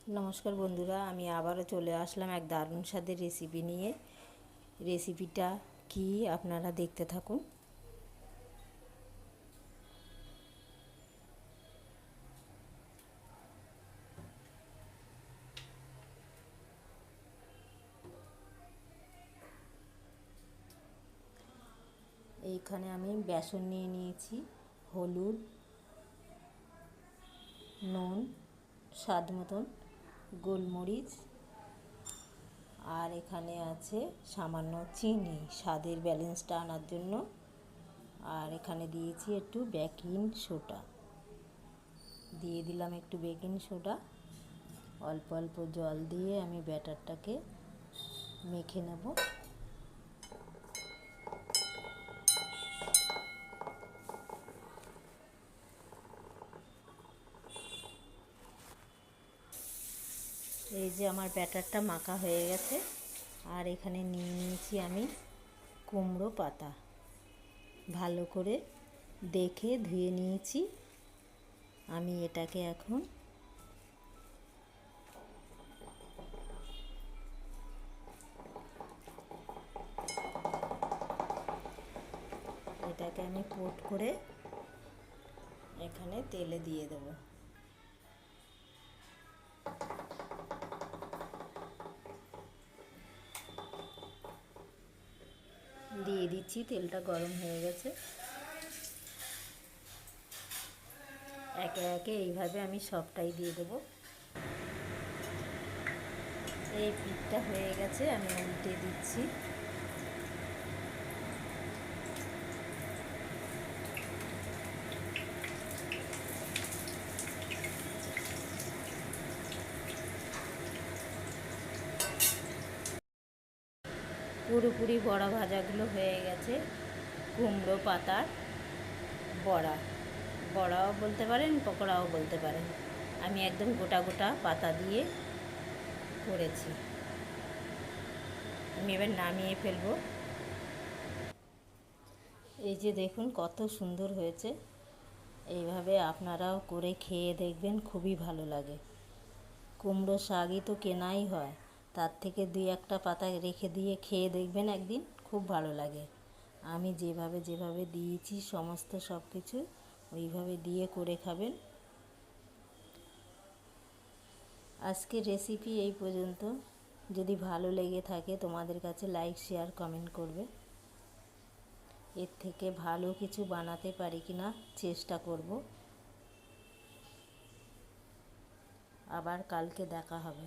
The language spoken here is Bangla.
নমস্কার বন্ধুরা, আমি আবারও চলে আসলাম এক দারুণ স্বাদের রেসিপি নিয়ে। রেসিপিটা কি আপনারা দেখতে থাকুন। এইখানে আমি বেসন নিয়ে নিয়েছি, হলুদ, নুন, স্বাদ মতন, গোলমরিচ, আর এখানে আছে সামান্য চিনি স্বাদের ব্যালেন্সটা আনার জন্য। আর এখানে দিয়েছি একটু বেকিং সোডা, দিয়ে দিলাম একটু বেকিং সোডা। অল্প অল্প জল দিয়ে আমি ব্যাটারটাকে মেখে নেব। এই যে আমার ব্যাটারটা মাখা হয়ে গেছে। আর এখানে নিয়ে নিয়েছি আমি কুমড়ো পাতা, ভালো করে দেখে ধুয়ে নিয়েছি। আমি এটাকে এখন পোট করে এখানে তেলে দিয়ে দেব। দিয়ে দিচ্ছি, তেলটা গরম হয়ে গেছে। একে একে এইভাবে আমি সবটাই দিয়ে দেবো। এই পিঠটা হয়ে গেছে, আমি উল্টে দিচ্ছি। পুরোপুরি বড়া ভাজাগুলো হয়ে গেছে। কুমড়ো পাতার বড়া, বড়াও বলতে পারেন, পকোড়াও বলতে পারেন। আমি একদম গোটা গোটা পাতা দিয়ে করেছি। আমি এবার নামিয়ে ফেলবো। এই যে দেখুন কত সুন্দর হয়েছে। এইভাবে আপনারাও করে খেয়ে দেখবেন, খুবই ভালো লাগে। কুমড়ো শাকই তো কেনাই হয়, তার থেকে দুই একটা পাতা রেখে দিয়ে খেয়ে দেখবেন একদিন, খুব ভালো লাগে। আমি যেভাবে যেভাবে দিয়েছি সমস্ত সব কিছু ওইভাবে দিয়ে করে খাবেন। আজকের রেসিপি এই পর্যন্ত। যদি ভালো লেগে থাকে তোমাদের কাছে লাইক, শেয়ার, কমেন্ট করবে। এর থেকে ভালো কিছু বানাতে পারি কিনা চেষ্টা করব। আবার কালকে দেখা হবে।